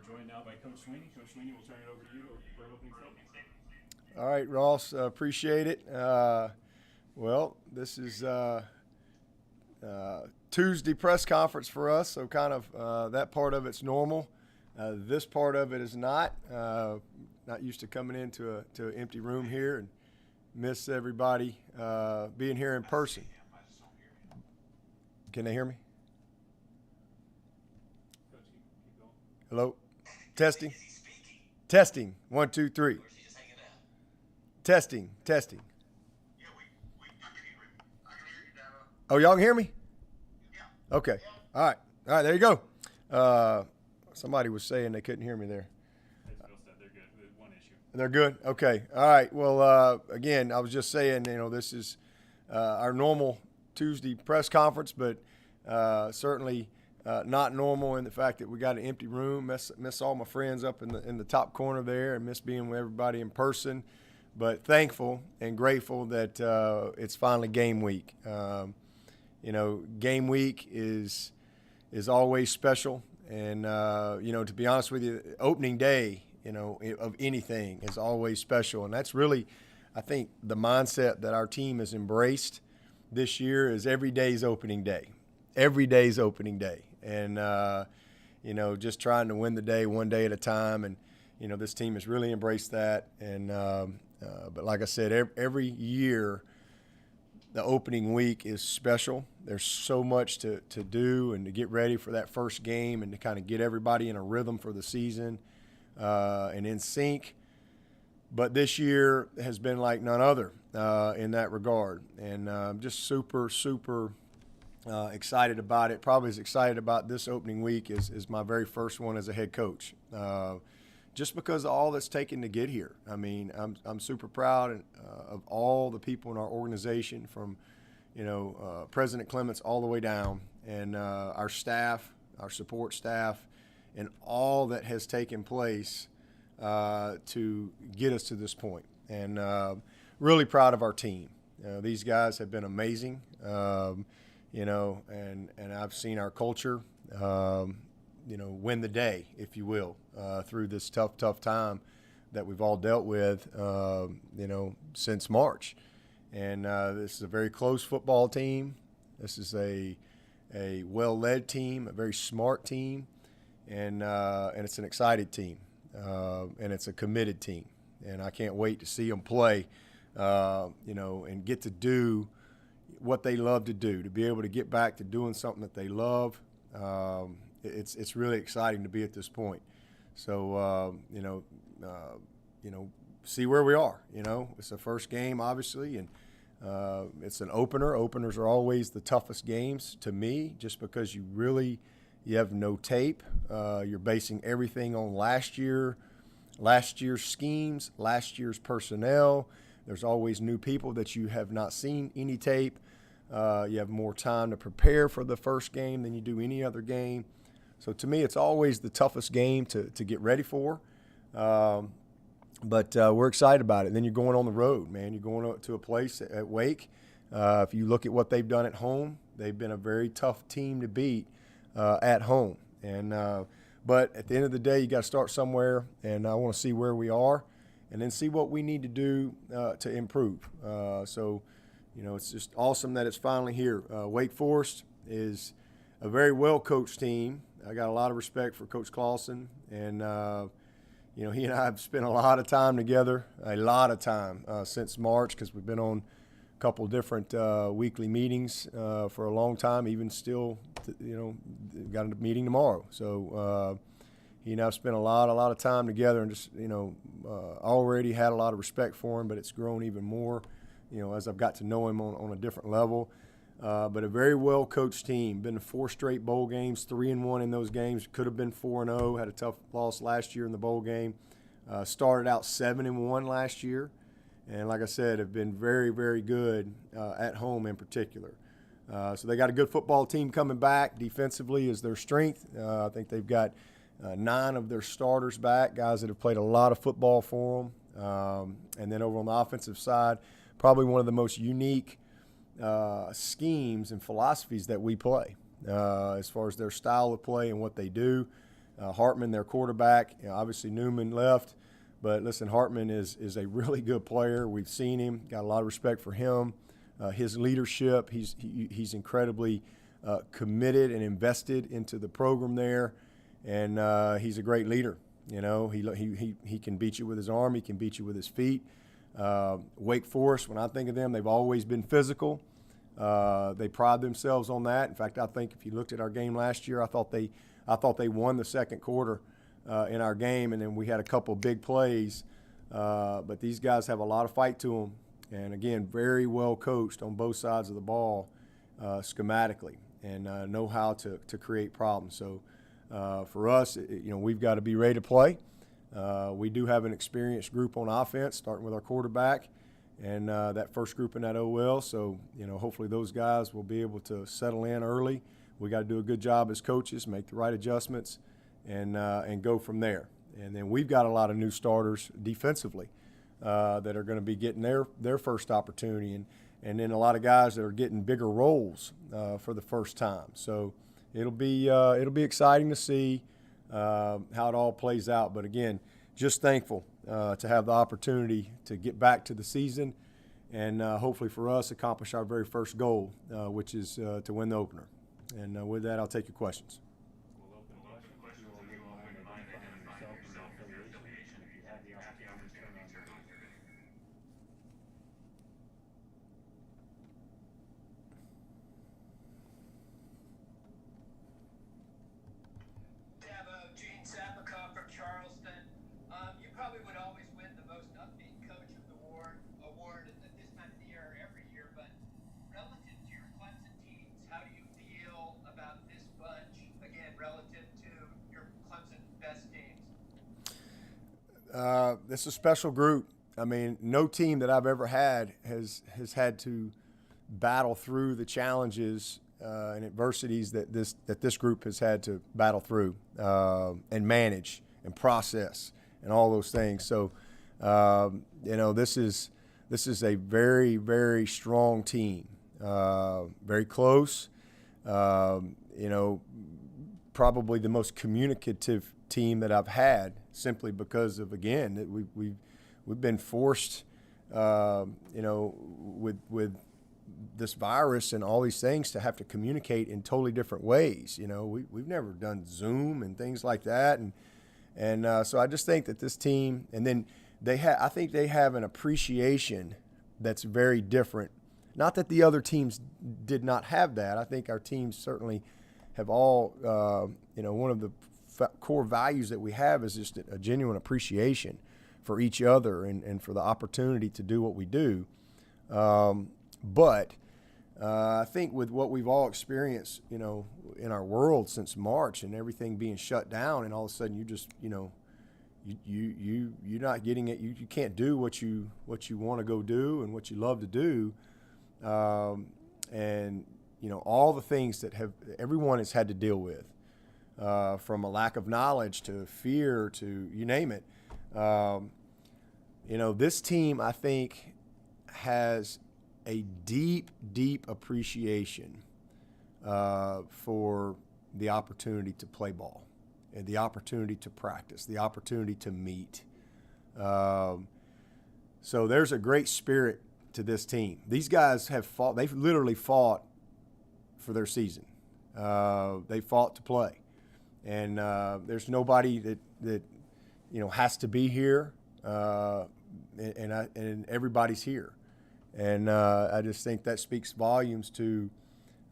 joined now by Coach Swinney. Coach Swinney, we'll turn it over to you for an opening statement. All right, Ross, appreciate it. Well, this is Tuesday press conference for us, so kind of that part of it's normal. This part of it is not. Not used to coming into an empty room here and miss everybody being here in person. Can they hear me? Hello? Testing? Testing. 1, 2, 3. Testing. Testing. Yeah, I can hear him. I can hear you, Dabo. Oh, y'all can hear me? Yeah. Okay. All right. All right, there you go. Somebody was saying they couldn't hear me there. As Bill said, they're good. One issue. They're good? Okay. All right. Well, again, I was just saying, this is our normal Tuesday press conference, but certainly not normal in the fact that we got an empty room. Miss all my friends up in the top corner there, and miss being with everybody in person. But thankful and grateful that it's finally game week. Game week is always special, and to be honest with you, opening day, of anything is always special, and that's really, I think, the mindset that our team has embraced this year is every day's opening day. Every day's opening day. And, just trying to win the day one day at a time. And, this team has really embraced that. And, but like I said, every year the opening week is special. There's so much to do and to get ready for that first game and to kind of get everybody in a rhythm for the season and in sync. But this year has been like none other in that regard. And I'm just super, super excited about it. Probably as excited about this opening week as my very first one as a head coach. Just because of all that's taken to get here. I mean, I'm super proud of all the people in our organization, from President Clements all the way down, and our staff, our support staff, and all that has taken place to get us to this point. And really proud of our team. These guys have been amazing. And I've seen our culture, win the day, if you will, through this tough time that we've all dealt with, since March. And this is a very close football team. This is a well-led team, a very smart team, and it's an excited team, and it's a committed team. And I can't wait to see them play, and get to do what they love to do, to be able to get back to doing something that they love. It's really exciting to be at this point. So, see where we are. It's the first game, obviously, and it's an opener. Openers are always the toughest games to me, just because you have no tape. You're basing everything on last year's schemes, last year's personnel. There's always new people that you have not seen any tape. You have more time to prepare for the first game than you do any other game. So to me, it's always the toughest game to get ready for. But we're excited about it. And then you're going on the road, man. You're going to a place at Wake. If you look at what they've done at home, they've been a very tough team to beat at home. And but at the end of the day, you got to start somewhere, and I want to see where we are and then see what we need to do to improve. It's just awesome that it's finally here. Wake Forest is a very well-coached team. I got a lot of respect for Coach Clausen, and he and I have spent a lot of time together, since March, because we've been on a couple different weekly meetings for a long time. Even still, got a meeting tomorrow. So he and I have spent a lot of time together, and just already had a lot of respect for him, but it's grown even more, as I've got to know him on a different level. But a very well-coached team. Been to 4 straight bowl games, 3-1 in those games. Could have been 4-0. Had a tough loss last year in the bowl game. Started out 7-1 last year. And like I said, have been very, very good at home in particular. So they got a good football team coming back. Defensively is their strength. I think they've got 9 of their starters back, guys that have played a lot of football for them. And then over on the offensive side, probably one of the most unique schemes and philosophies that we play as far as their style of play and what they do. Hartman, their quarterback. Obviously Newman left, but listen, Hartman is a really good player. We've seen him, got a lot of respect for him. His leadership, he's incredibly committed and invested into the program there, and he's a great leader. He can beat you with his arm, he can beat you with his feet. Wake Forest, when I think of them, they've always been physical. They pride themselves on that. In fact, I think if you looked at our game last year, I thought they won the second quarter in our game, and then we had a couple of big plays. But these guys have a lot of fight to them, and again, very well coached on both sides of the ball schematically, and know how to create problems. So for us, we've got to be ready to play. We do have an experienced group on offense, starting with our quarterback and that first group in that OL. So, hopefully those guys will be able to settle in early. We got to do a good job as coaches, make the right adjustments, and go from there. And then we've got a lot of new starters defensively that are going to be getting their first opportunity, and then a lot of guys that are getting bigger roles for the first time. So it'll be exciting to see how it all plays out. But again, just thankful to have the opportunity to get back to the season and hopefully for us accomplish our very first goal, which is to win the opener. And with that, I'll take your questions. We'll open the question. You will go on and identify yourself and your affiliation if you have the opportunity to turn on your video. Dabo, Gene Sapikoff from Charleston. You probably would always win the most upbeat coach of the award at this time of the year every year, but relative to your Clemson teams, how do you feel about this bunch, again, relative to your Clemson best teams? It's a special group. I mean, no team that I've ever had has had to battle through the challenges and adversities that this group has had to battle through and manage and process and all those things. So, this is a very, very strong team, very close. Probably the most communicative team that I've had, simply because of, again, that we've been forced, with this virus and all these things, to have to communicate in totally different ways. We've never done Zoom and things like that, and so I just think that this team, and then I think they have an appreciation that's very different. Not that the other teams did not have that. I think our teams certainly have all, one of the core values that we have is just a genuine appreciation for each other and for the opportunity to do what we do. But I think with what we've all experienced, in our world since March and everything being shut down, and all of a sudden you just, you're not getting it. You can't do what you want to go do and what you love to do, and all the things that everyone has had to deal with, from a lack of knowledge to fear to you name it. This team, I think, has a deep, deep appreciation for the opportunity to play ball and the opportunity to practice, the opportunity to meet. So there's a great spirit to this team. These guys have fought. They've literally fought for their season. They fought to play. And there's nobody that has to be here, and everybody's here. And I just think that speaks volumes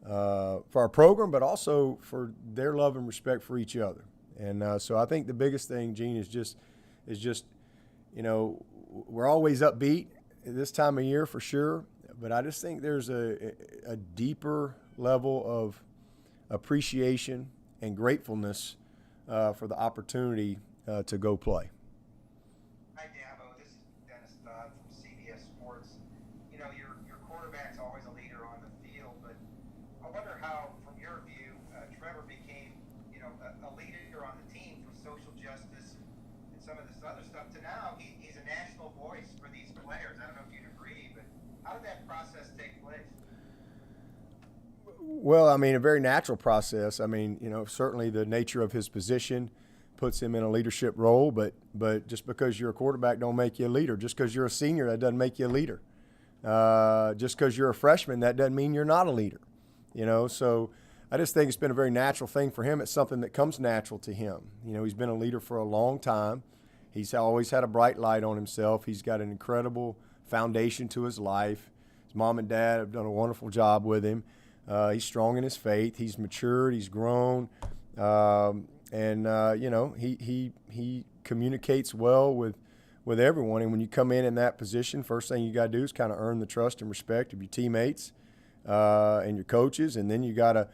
for our program, but also for their love and respect for each other. And so I think the biggest thing, Gene, is just we're always upbeat at this time of year for sure, but I just think there's a deeper level of appreciation and gratefulness for the opportunity to go play. Hi, Dabo. This is Dennis Dodd from CBS Sports. Your quarterback's always a leader on the field, but I wonder how, from your view, Trevor became, a leader on the team from social justice and some of this other stuff to now he's a national voice for these players. I don't know if you'd agree, but how did that process take place? Well, I mean, a very natural process. I mean, certainly the nature of his position, puts him in a leadership role, but just because you're a quarterback don't make you a leader. Just because you're a senior, that doesn't make you a leader. Just because you're a freshman, that doesn't mean you're not a leader. So I just think it's been a very natural thing for him. It's something that comes natural to him. He's been a leader for a long time. He's always had a bright light on himself. He's got an incredible foundation to his life. His mom and dad have done a wonderful job with him. He's strong in his faith. He's matured. He's grown. He communicates well with everyone. And when you come in that position, first thing you got to do is kind of earn the trust and respect of your teammates and your coaches. And then you got to,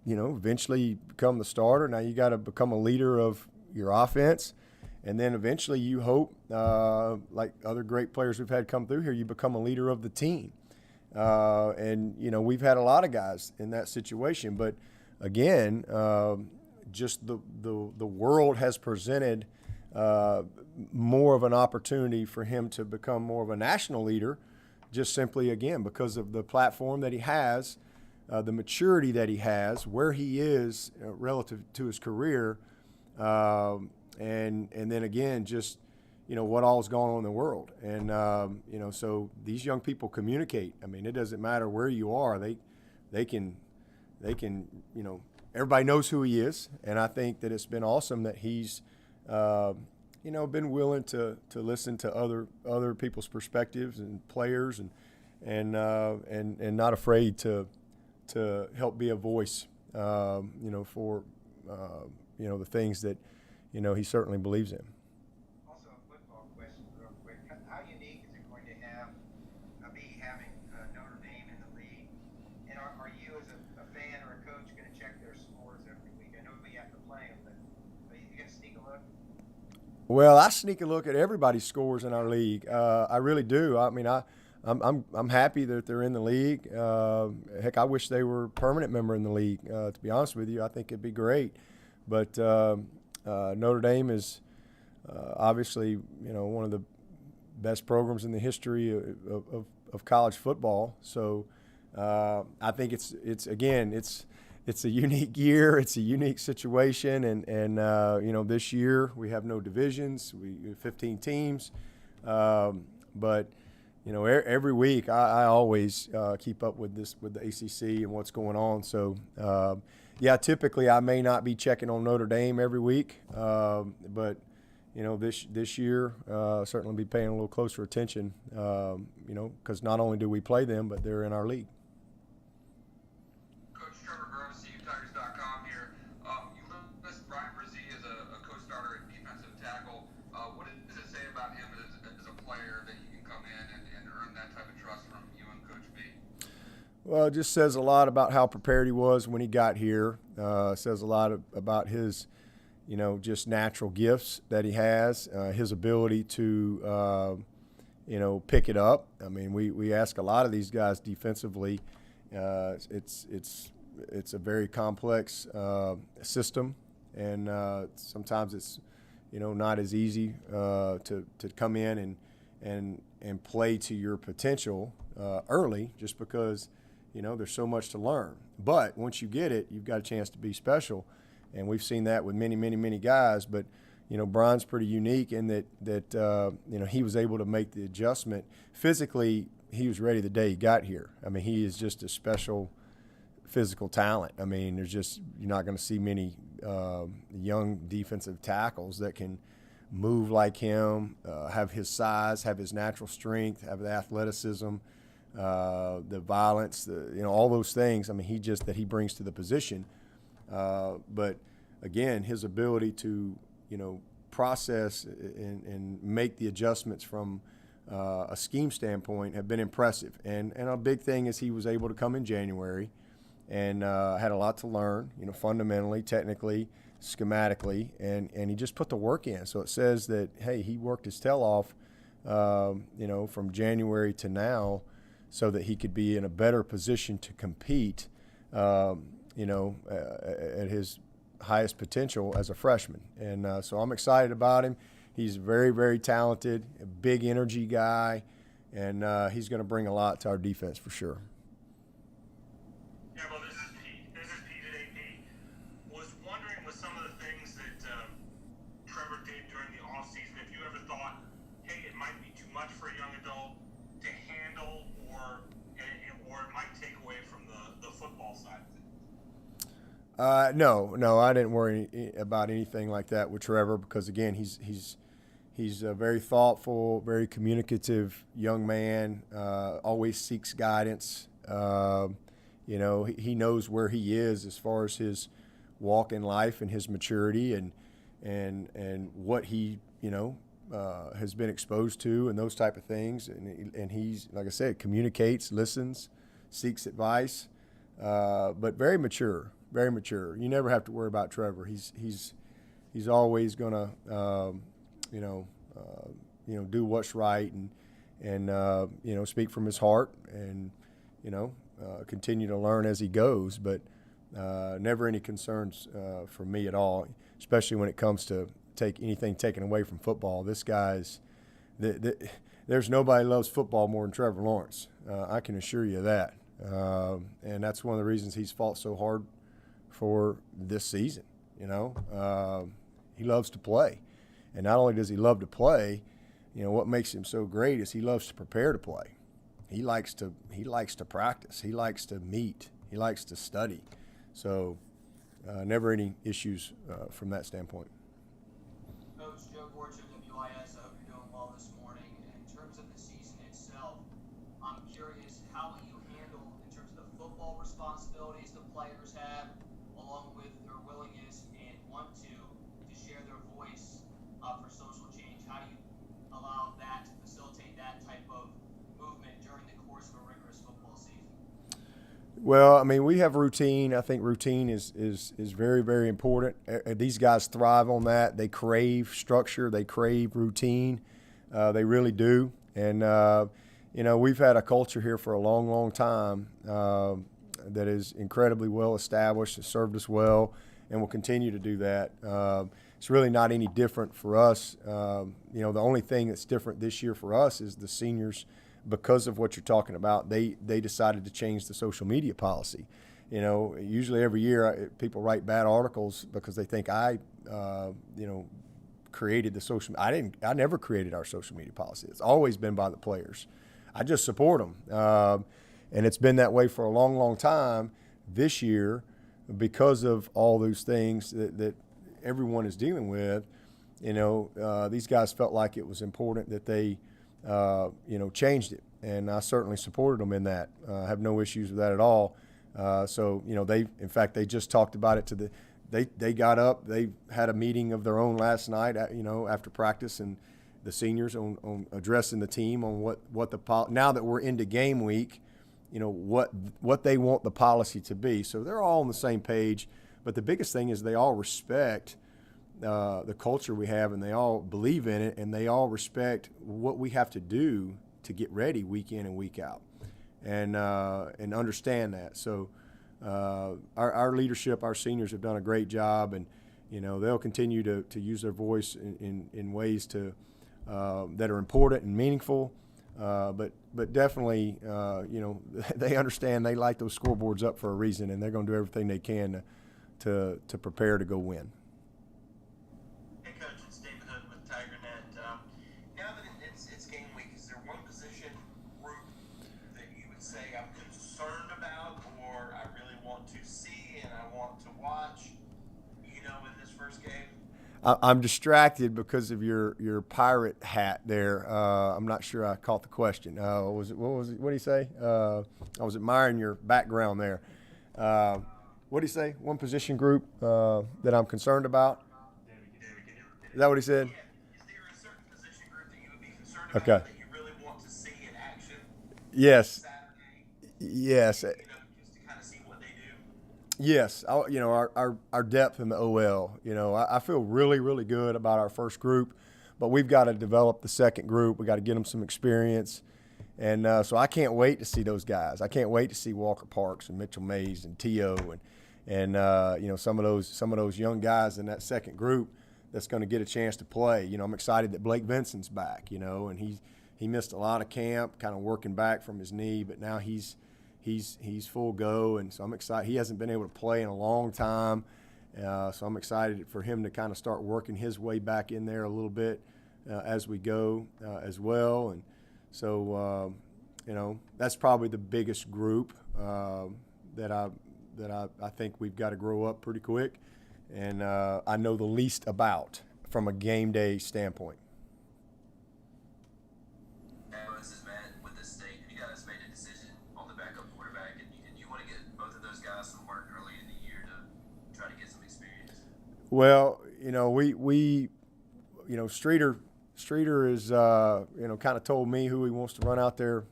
eventually become the starter. Now you got to become a leader of your offense. And then eventually you hope, like other great players we've had come through here, you become a leader of the team. We've had a lot of guys in that situation. But, again, just the world has presented more of an opportunity for him to become more of a national leader, just simply, again, because of the platform that he has, the maturity that he has, where he is relative to his career, and then again, just what all is going on in the world, and so these young people communicate. I mean, it doesn't matter where you are; they can, everybody knows who he is, and I think that it's been awesome that he's, been willing to listen to other people's perspectives and players, and not afraid to help be a voice, for the things that he certainly believes in. Also, a football question, real quick. How unique is it going to be having Notre Dame in the league? And are you, as a fan or a coach, going to check their scores every week? I know we have to play them, but are you going to sneak a look? Well, I sneak a look at everybody's scores in our league. I really do. I mean, I'm happy that they're in the league. Heck, I wish they were a permanent member in the league. To be honest with you, I think it'd be great. But Notre Dame is obviously, one of the best programs in the history of college football. So I think it's a unique year. It's a unique situation, and this year we have no divisions. We have 15 teams, but every week I always keep up with the ACC and what's going on. So typically I may not be checking on Notre Dame every week, but this year certainly be paying a little closer attention. Because not only do we play them, but they're in our league. Well, it just says a lot about how prepared he was when he got here. Says a lot about his, just natural gifts that he has, his ability to, pick it up. I mean, we ask a lot of these guys defensively. It's a very complex system, and sometimes it's, not as easy to come in and play to your potential early, just because there's so much to learn. But once you get it, you've got a chance to be special, and we've seen that with many, many, many guys. But Brian's pretty unique in that he was able to make the adjustment physically. He was ready the day he got here. I mean, he is just a special physical talent. I mean, you're not going to see many young defensive tackles that can move like him, have his size, have his natural strength, have the athleticism, the violence, all those things. I mean, he brings to the position. But again, his ability to, process and make the adjustments from a scheme standpoint have been impressive. And a big thing is he was able to come in January and had a lot to learn, fundamentally, technically, schematically, and he just put the work in. So it says that, hey, he worked his tail off, from January to now, so that he could be in a better position to compete, at his highest potential as a freshman. And so I'm excited about him. He's very, very talented, a big energy guy, and he's going to bring a lot to our defense for sure. Yeah, well, this is Pete at AP. Was wondering with some of the things that No, I didn't worry about anything like that with Trevor because again, he's a very thoughtful, very communicative young man. Always seeks guidance. He knows where he is as far as his walk in life and his maturity and what he has been exposed to and those type of things. And he's, like I said, communicates, listens, seeks advice, but very mature. Very mature. You never have to worry about Trevor. He's always gonna do what's right and speak from his heart and continue to learn as he goes. But never any concerns for me at all, especially when it comes to anything taken away from football. This guy's there's nobody loves football more than Trevor Lawrence. I can assure you that, and that's one of the reasons he's fought so hard for this season. He loves to play, and not only does he love to play, what makes him so great is he loves to prepare to play. He likes to practice. He likes to meet. He likes to study. So never any issues from that standpoint. Coach Joe Gorch of WIS, I hope you're doing well this morning. In terms of the season itself, I'm curious, how will you handle, in terms of the football responsibilities the players have, along with their willingness and want to share their voice for social change? How do you allow that to facilitate that type of movement during the course of a rigorous football season? Well, I mean, we have routine. I think routine is very, very important. These guys thrive on that. They crave structure. They crave routine. They really do. And, we've had a culture here for a long, long time that is incredibly well established, has served us well, and will continue to do that. It's really not any different for us. The only thing that's different this year for us is the seniors, because of what you're talking about, they decided to change the social media policy. Usually every year people write bad articles because they think I created the social. I never created our social media policy. It's always been by the players. I just support them. And it's been that way for a long, long time. This year, because of all those things that everyone is dealing with, these guys felt like it was important that they changed it, and I certainly supported them in that. I have no issues with that at all. They just talked about it they got up, they had a meeting of their own last night, after practice, and the seniors on addressing the team on what now that we're into game week, what they want the policy to be. So they're all on the same page, but the biggest thing is they all respect the culture we have, and they all believe in it, and they all respect what we have to do to get ready week in and week out, and understand that. So our leadership, our seniors have done a great job, and they'll continue to use their voice in ways that are important and meaningful. But definitely, they understand they light those scoreboards up for a reason, and they're going to do everything they can to prepare to go win. Hey, Coach, it's David Hood with TigerNet. Now that it's game week, is there one position group that you would say I'm concerned about, or I really want to see and I want to watch, in this first game? I'm distracted because of your pirate hat there. I'm not sure I caught the question. What did he say? I was admiring your background there. What did he say? One position group that I'm concerned about? Is that what he said? Yeah. Is there a certain position group that you would be concerned Okay. about that you really want to see in action Yes. Saturday? Yes. Just to kind of see what they do? Yes, our depth in the OL. I feel really, really good about our first group, but we've got to develop the second group. We got to get them some experience, and so I can't wait to see those guys. I can't wait to see Walker Parks and Mitchell Mays and T.O. and some of those young guys in that second group that's going to get a chance to play. I'm excited that Blake Vinson's back. And he missed a lot of camp, kind of working back from his knee, but now he's full go, and so I'm excited. He hasn't been able to play in a long time, so I'm excited for him to kind of start working his way back in there a little bit as we go as well. And so that's probably the biggest group that that I think we've got to grow up pretty quick, and I know the least about from a game day standpoint. This is Matt with the state. You guys made a decision on the backup quarterback, and you want to get both of those guys some work early in the year to try to get some experience. Well, we Streeter is kind of told me who he wants to run out there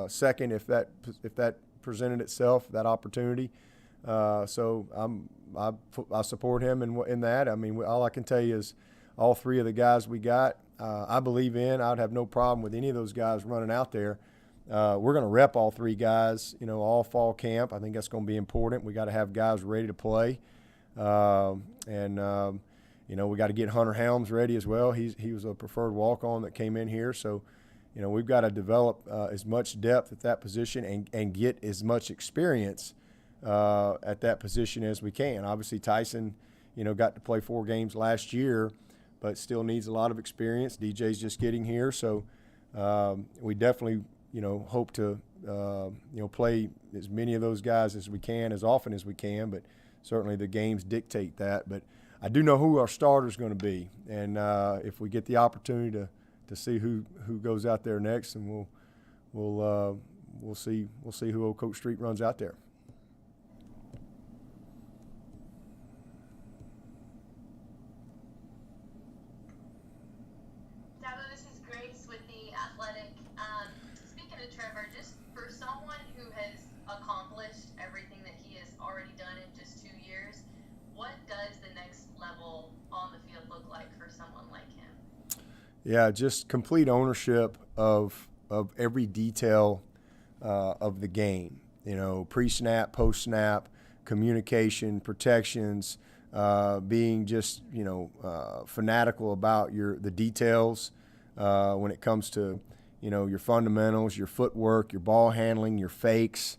second if that presented itself, that opportunity. So I support him in that. I mean, all I can tell you is all three of the guys we got, I believe in. I'd have no problem with any of those guys running out there. We're going to rep all three guys, all fall camp. I think that's going to be important. We got to have guys ready to play. We got to get Hunter Helms ready as well. He was a preferred walk-on that came in here. So, we've got to develop as much depth at that position and get as much experience at that position as we can. Obviously, Tyson, got to play 4 games last year, but still needs a lot of experience. DJ's just getting here. So we definitely, hope to, play as many of those guys as we can, as often as we can, but certainly the games dictate that. But I do know who our starter is going to be, and if we get the opportunity to see who goes out there next, and we'll see who old Coach Street runs out there. Dabo, this is Grace with The Athletic. Speaking of Trevor, just for someone who has accomplished everything that he has already done in just 2 years, what does the next level on the field look like for someone like him? Yeah, just complete ownership of every detail of the game. Pre-snap, post-snap, communication, protections, being just fanatical about the details when it comes to your fundamentals, your footwork, your ball handling, your fakes,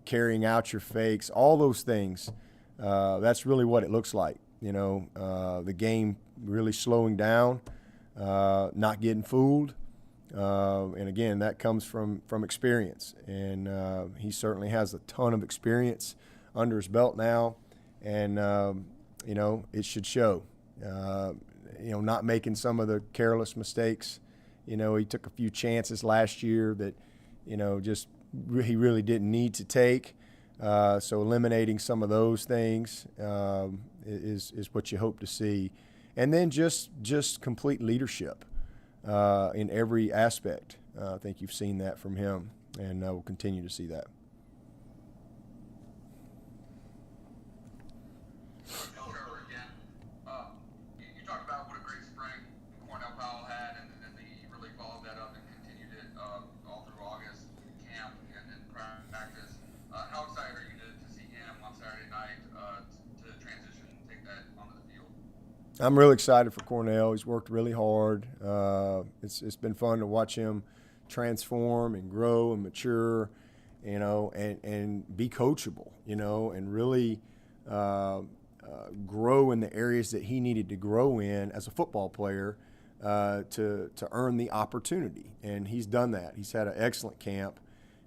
carrying out your fakes, all those things. That's really what it looks like. The game really slowing down, not getting fooled. And again, that comes from experience. And he certainly has a ton of experience under his belt now. And, it should show. Not making some of the careless mistakes. He took a few chances last year that, he really didn't need to take. So eliminating some of those things is what you hope to see. And then just complete leadership in every aspect. I think you've seen that from him, and we'll continue to see that. Trevor again. You talked about what a great spring Cornell Powell had, and then he really followed that up and continued it all through August camp and then practice. How excited are you to see him on Saturday night to transition and take that onto the field? I'm really excited for Cornell. He's worked really hard. It's been fun to watch him transform and grow and mature, and be coachable, and really grow in the areas that he needed to grow in as a football player to earn the opportunity. And he's done that. He's had an excellent camp.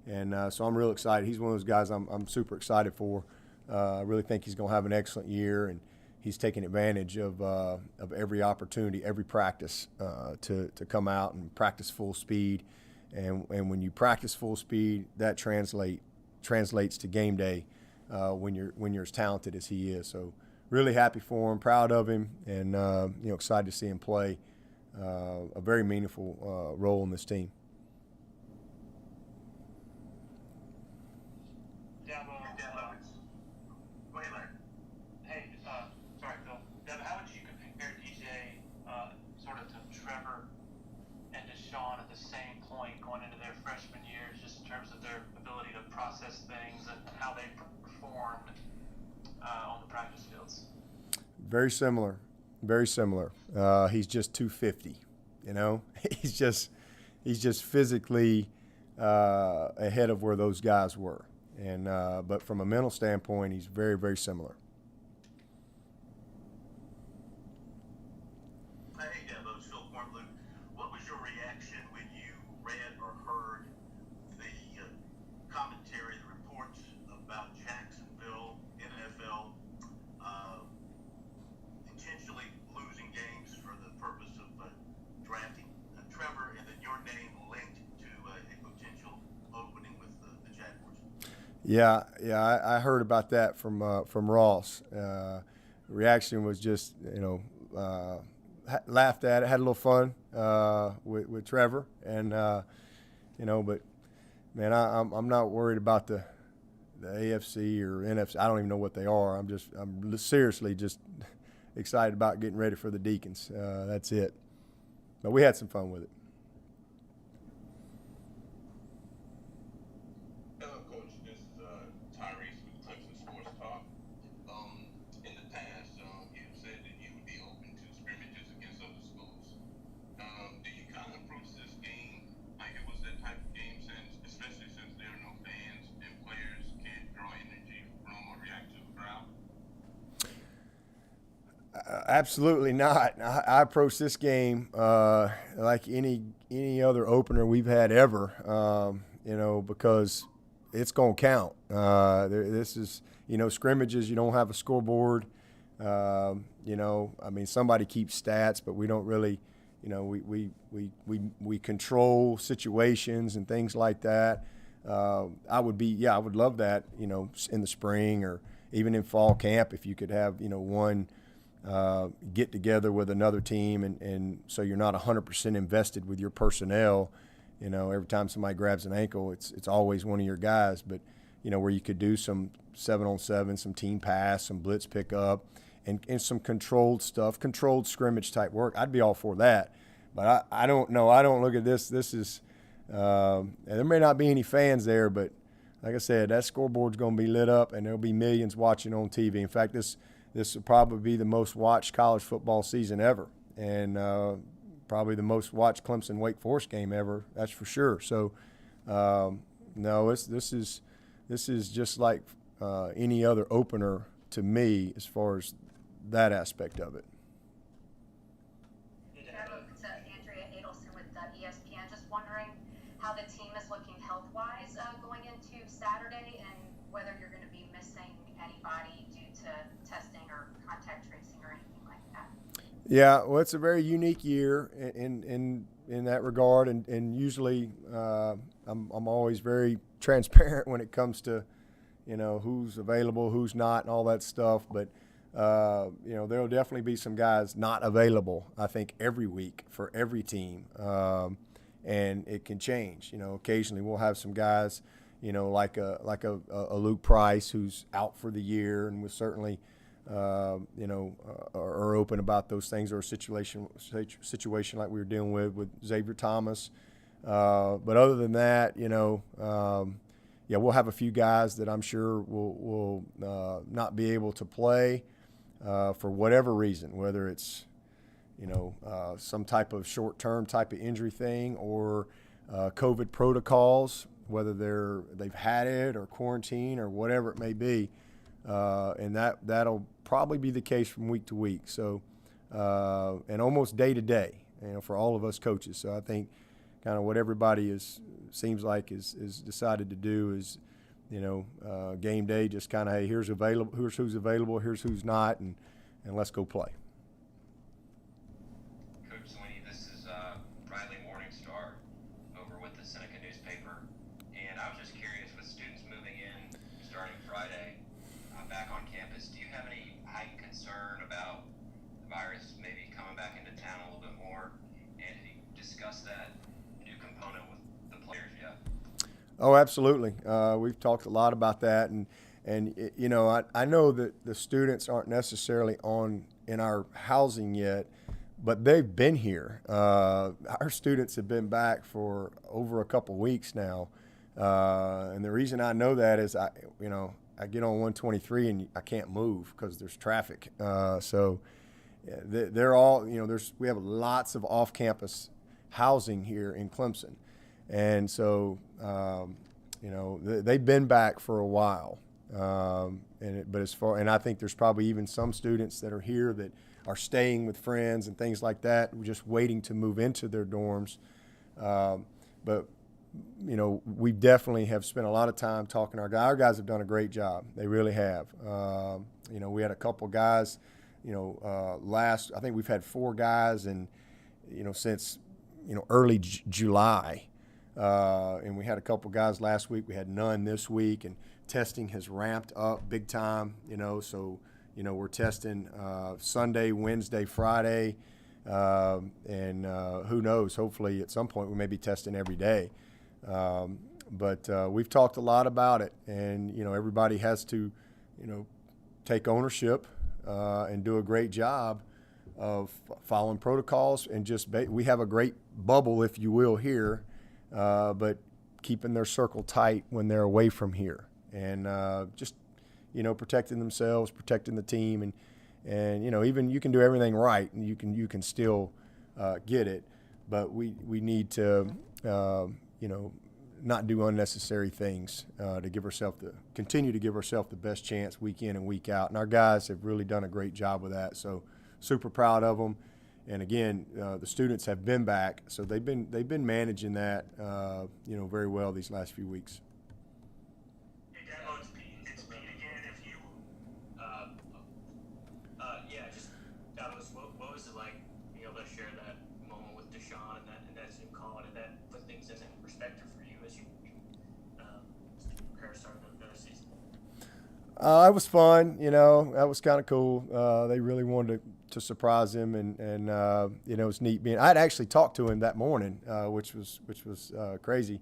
And so I'm real excited. He's one of those guys I'm super excited for. I really think he's going to have an excellent year, and he's taking advantage of every opportunity, every practice to come out and practice full speed. And when you practice full speed, that translates to game day when you're as talented as he is. So really happy for him, proud of him, and excited to see him play a very meaningful role in this team. Dabo, go ahead, Larry. Hey, sorry, Phil. Dabo, how would you compare DJ sort of to Trevor and Deshaun at the same point going into their freshman years, just in terms of their ability to process things and how they performed on the practice fields? Very similar, very similar. He's just 250. He's just physically ahead of where those guys were. And but from a mental standpoint, he's very, very similar. Hey, Dabo, it's Phil Kornblum. What was your reaction when you read or heard the commentary, the reports about Jack Yeah, I heard about that from Ross. Reaction was just, laughed at it, had a little fun with Trevor, and but man, I'm not worried about the AFC or NFC. I don't even know what they are. I'm seriously just excited about getting ready for the Deacons. That's it. But we had some fun with it. Coach, this is Tyrese with Clemson Sports Talk. In the past, you've said that you would be open to scrimmages against other schools. Do you kind of approach this game like it was that type of game, especially since there are no fans and players can't draw energy from or react to the crowd? Absolutely not. I approach this game like any other opener we've had ever, because it's going to count. This is, scrimmages, you don't have a scoreboard. Somebody keeps stats, but we don't really, we control situations and things like that. I would love that, in the spring or even in fall camp if you could have, one get together with another team and so you're not 100% invested with your personnel. Every time somebody grabs an ankle, it's always one of your guys. But, where you could do some 7-on-7, some team pass, some blitz pickup, and some controlled stuff, controlled scrimmage type work. I'd be all for that. But I don't know. I don't look at this. This is there may not be any fans there, but like I said, that scoreboard's going to be lit up, and there'll be millions watching on TV. In fact, this will probably be the most watched college football season ever, and probably the most watched Clemson Wake Forest game ever. That's for sure. So, no, this is just like any other opener to me as far as that aspect of it. It's Andrea Adelson with ESPN. Just wondering how the team is looking health-wise going into Saturday, and whether you're going to be missing anybody due to testing or contact tracing or anything like that. Yeah, well, it's a very unique year in that regard, and usually I'm always very transparent when it comes to who's available, who's not, and all that stuff. But there'll definitely be some guys not available, I think, every week for every team, and it can change. Occasionally we'll have some guys, like a Luke Price who's out for the year, and we'll certainly are open about those things, or a situation like we were dealing with Xavier Thomas. But other than that, we'll have a few guys that I'm sure will not be able to play for whatever reason, whether it's some type of short-term type of injury thing or COVID protocols, whether they've had it or quarantine or whatever it may be, and that'll probably be the case from week to week. So and almost day to day, for all of us coaches. So I think kind of what everybody seems like is decided to do is, game day, just kind of, hey, here's who's available, here's who's not, and let's go play. Coach Swinney, this is Riley Morningstar over with the Seneca newspaper, and I was just curious, with students moving in starting Friday back on campus, do you have any heightened concern about the virus maybe coming back into town a little bit more, and have you discussed that new component with the players yet? Oh, absolutely. We've talked a lot about that, and I know that the students aren't necessarily in our housing yet, but they've been here. Our students have been back for over a couple weeks now, and the reason I know that is I get on 123 and I can't move because there's traffic. So they're all, we have lots of off-campus housing here in Clemson. And so, they've been back for a while. And I think there's probably even some students that are here that are staying with friends and things like that, just waiting to move into their dorms. But we definitely have spent a lot of time talking to our guys. Our guys have done a great job. They really have. We had a couple guys, I think we've had 4 guys since, early July And we had a couple guys last week. We had none this week, and testing has ramped up big time. So we're testing Sunday, Wednesday, Friday, and who knows? Hopefully, at some point, we may be testing every day. But we've talked a lot about it, and everybody has to, take ownership and do a great job of following protocols, and we have a great bubble, if you will, here, but keeping their circle tight when they're away from here, and just protecting themselves, protecting the team, and even you can do everything right, and you can still get it, but we need to not do unnecessary things to continue to give ourselves the best chance week in and week out. And our guys have really done a great job with that. So super proud of them. And again, the students have been back, so they've been managing that very well these last few weeks. Hey, Dabo, it's Pete again. If you, just Dabo, what was it like being able to share that moment with Deshaun and that Zoom call, and that put things in perspective for you as you prepare to start the season? It was fun, that was kind of cool. They really wanted to surprise him, and it was neat being. I'd actually talked to him that morning, which was crazy.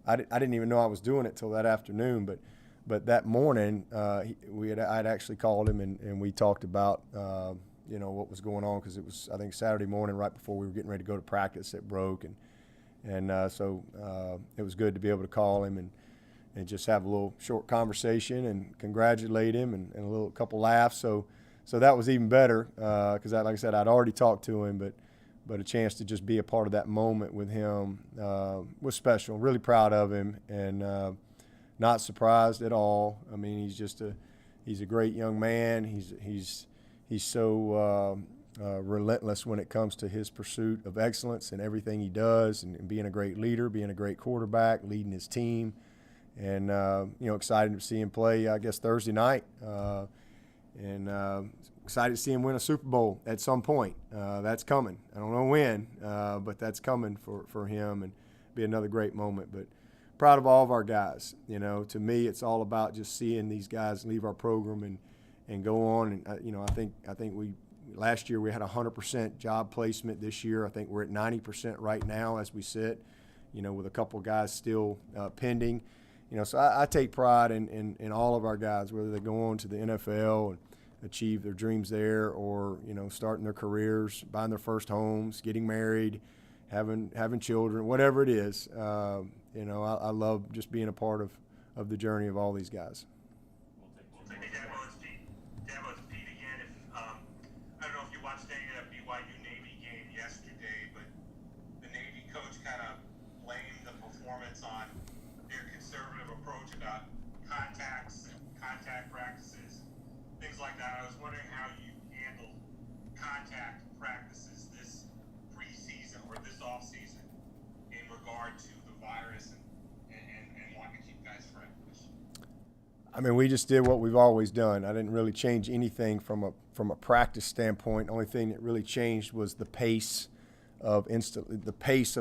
I didn't even know I was doing it till that afternoon, but that morning I'd actually called him, and we talked about what was going on, because it was, I think, Saturday morning right before we were getting ready to go to practice, it broke, and so it was good to be able to call him and just have a little short conversation and congratulate him and a couple laughs. So that was even better, because like I said, I'd already talked to him, but a chance to just be a part of that moment with him was special. Really proud of him, and not surprised at all. I mean, he's a great young man. He's so relentless when it comes to his pursuit of excellence in everything he does, and being a great leader, being a great quarterback, leading his team. And, excited to see him play, I guess, Thursday night. And excited to see him win a Super Bowl at some point. That's coming. I don't know when, but that's coming for him, and be another great moment. But proud of all of our guys. To me, it's all about just seeing these guys leave our program and go on. And, I think last year we had 100% job placement. This year I think we're at 90% right now as we sit, with a couple guys still pending. So I take pride in all of our guys, whether they go on to the NFL and achieve their dreams there, or starting their careers, buying their first homes, getting married, having children, whatever it is. I love just being a part of the journey of all these guys. Hey, Dabo, it's Pete again. I don't know if you watched any of that BYU Navy game yesterday, but the Navy coach kind of blamed the performance on their conservative approach about contacts and contact practices, things like that. I was wondering how you handle contact practices this preseason or this off season in regard to the virus and wanting to keep guys fresh. I mean, we just did what we've always done. I didn't really change anything from a practice standpoint. The only thing that really changed was the pace of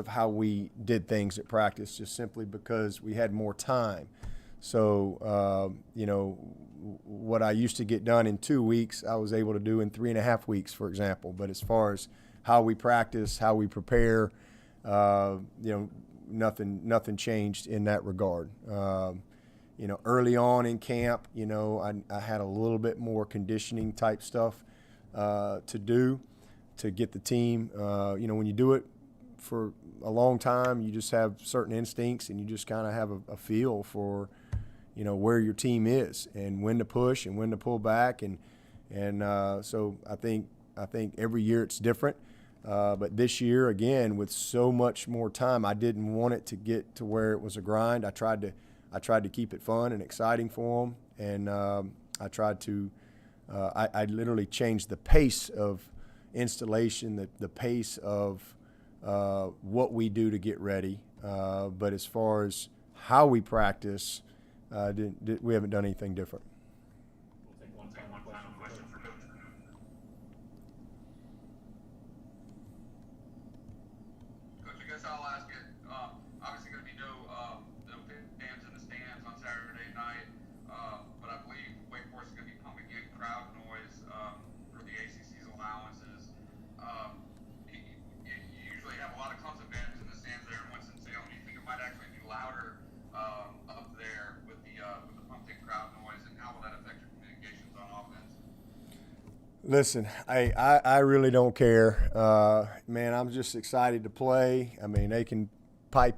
how we did things at practice, just simply because we had more time. So, what I used to get done in 2 weeks, I was able to do in 3.5 weeks, for example. But as far as how we practice, how we prepare, nothing changed in that regard. Early on in camp, I had a little bit more conditioning type stuff to do to get the team. When you do it for a long time, you just have certain instincts, and you just kind of have a feel for, where your team is and when to push and when to pull back. And so I think every year it's different. But this year, again, with so much more time, I didn't want it to get to where it was a grind. I tried to keep it fun and exciting for them, and I tried to. I literally changed the pace of installation, the pace of what we do to get ready. But as far as how we practice, we haven't done anything different. We'll take one final question for Coach. Coach, I guess I'll ask it. Obviously, going to be no Listen, I really don't care. Man, I'm just excited to play. I mean, they can